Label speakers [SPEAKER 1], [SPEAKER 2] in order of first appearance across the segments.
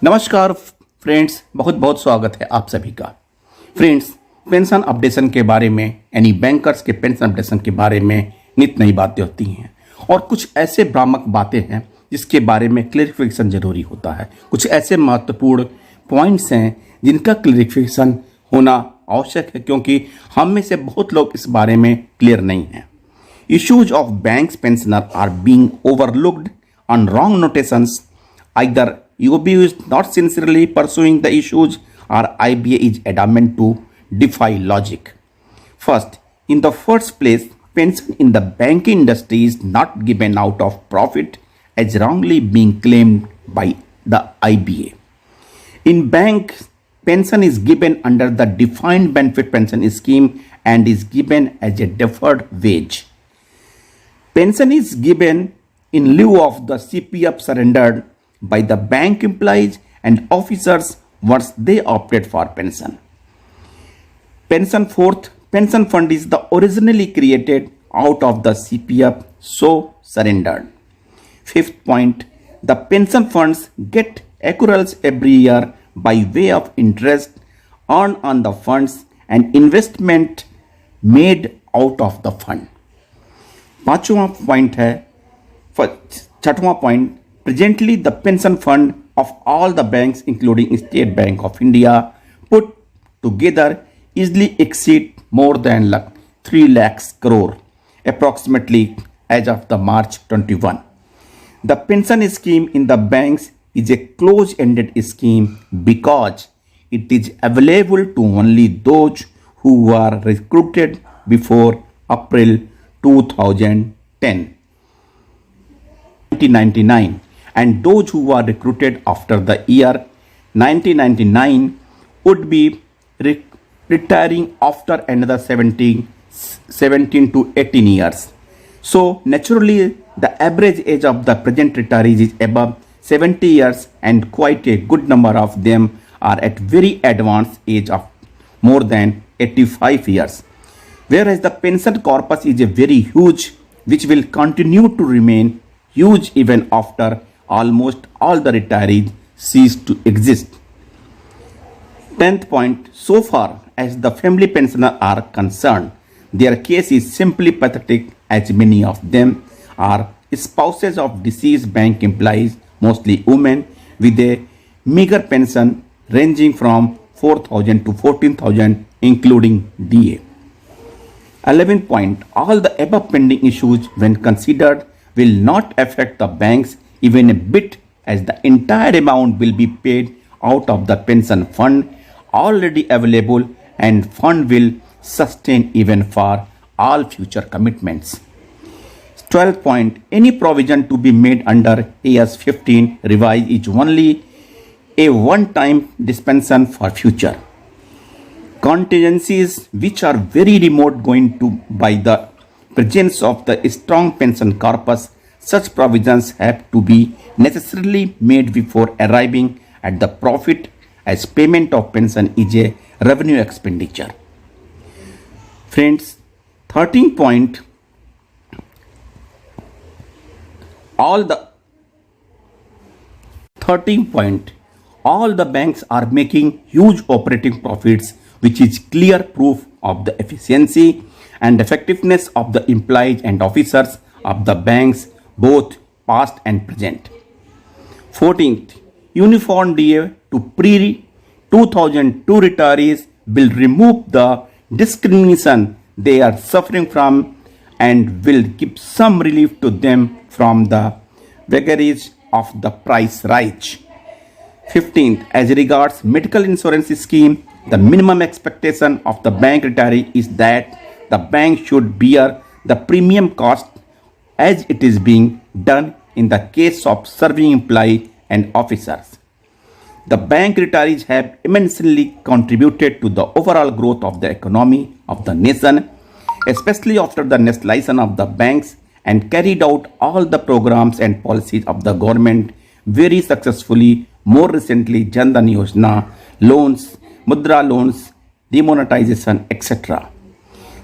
[SPEAKER 1] नमस्कार फ्रेंड्स, बहुत बहुत स्वागत है आप सभी का। फ्रेंड्स, पेंशन अपडेशन के बारे में यानी बैंकर्स के पेंशन अपडेशन के बारे में नित नई बातें होती हैं और कुछ ऐसे भ्रामक बातें हैं जिसके बारे में क्लैरिफिकेशन जरूरी होता है। कुछ ऐसे महत्वपूर्ण पॉइंट्स हैं जिनका क्लैरिफिकेशन होना आवश्यक है क्योंकि हम में से बहुत लोग इस बारे में क्लियर नहीं हैं। Issues of banks pensioner are being overlooked on wrong notations. Either UOB is not sincerely pursuing the issues or IBA is adamant to defy logic. First, in the first place, pension in the banking industry is not given out of profit as wrongly being claimed by the IBA. In banks, pension is given under the defined benefit pension scheme and is given as a deferred wage. Pension is given in lieu of the CPF surrendered by the bank employees and officers once they opted for pension. Fourth, pension fund is the originally created out of the CPF so surrendered. Fifth point, the pension funds get accruals every year by way of interest earned on the funds and investment made out of the fund. पांचवा point है छठवां point, presently the pension fund of all the banks including state bank of India put together easily exceed more than 3 lakh crore approximately as of the March 21. The pension scheme in the banks is a close-ended scheme because it is available to only those who were recruited before April 1999 and those who were recruited after the year 1999 would be retiring after another 17 to 18 years. So naturally the average age of the present retirees is above 70 years and quite a good number of them are at very advanced age of more than 85 years. Whereas the pension corpus is a very huge, which will continue to remain huge even after almost all the retirees cease to exist. 10th point, so far as the family pensioners are concerned, their case is simply pathetic as many of them are spouses of deceased bank employees, mostly women, with a meager pension ranging from 4,000 to 14,000 including DA. 11th point, all the above pending issues when considered will not affect the banks even a bit as the entire amount will be paid out of the pension fund already available and fund will sustain even for all future commitments. 12th point, any provision to be made under AS 15 revise is only a one-time dispensation for future contingencies which are very remote going to by the presence of the strong pension corpus. Such provisions have to be necessarily made before arriving at the profit as payment of pension is a revenue expenditure. Friends, 13th point, all the banks are making huge operating profits, which is clear proof of the efficiency and effectiveness of the employees and officers of the banks, both past and present. 14th, uniform DA to pre-2002 retirees will remove the discrimination they are suffering from and will give some relief to them from the vagaries of the price rise. 15th, as regards medical insurance scheme, the minimum expectation of the bank retiree is that the bank should bear the premium cost as it is being done in the case of serving employees and officers. The bank retirees have immensely contributed to the overall growth of the economy of the nation, especially after the nationalization of the banks, and carried out all the programs and policies of the government very successfully. More recently, Jan Dhan Yojana, loans, Mudra loans, demonetization, etc.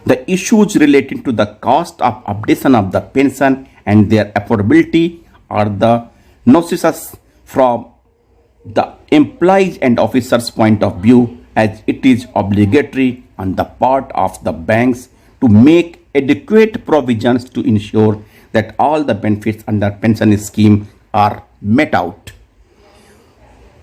[SPEAKER 1] The issues relating to the cost of updation of the pension and their affordability are the nexus from the employees and officers' point of view, as it is obligatory on the part of the banks to make adequate provisions to ensure that all the benefits under pension scheme are met out.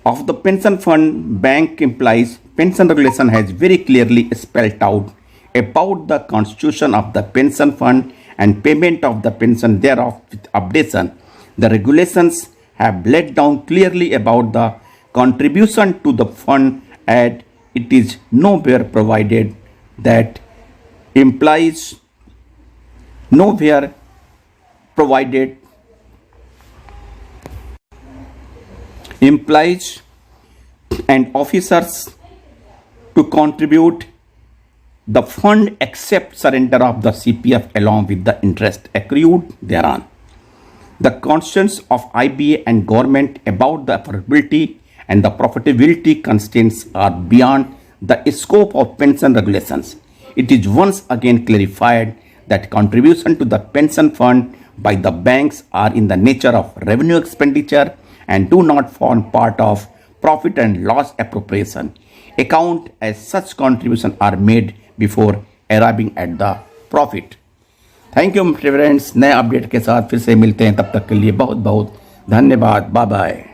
[SPEAKER 1] Of the pension fund, bank implies pension regulation has very clearly spelled out about the constitution of the pension fund and payment of the pension thereof with updation. The regulations have laid down clearly about the contribution to the fund, and it is nowhere provided that implies nowhere provided implies and officers to contribute the fund except surrender of the CPF along with the interest accrued thereon. The concerns of IBA and government about the affordability and the profitability constraints are beyond the scope of pension regulations. It is once again clarified that contribution to the pension fund by the banks are in the nature of revenue expenditure and do not form part of profit and loss appropriation account, as such contributions are made before arriving at the profit. Thank you friends, नए update के साथ फिर से मिलते हैं, तब तक के लिए बहुत बहुत धन्यवाद, बाय बाय।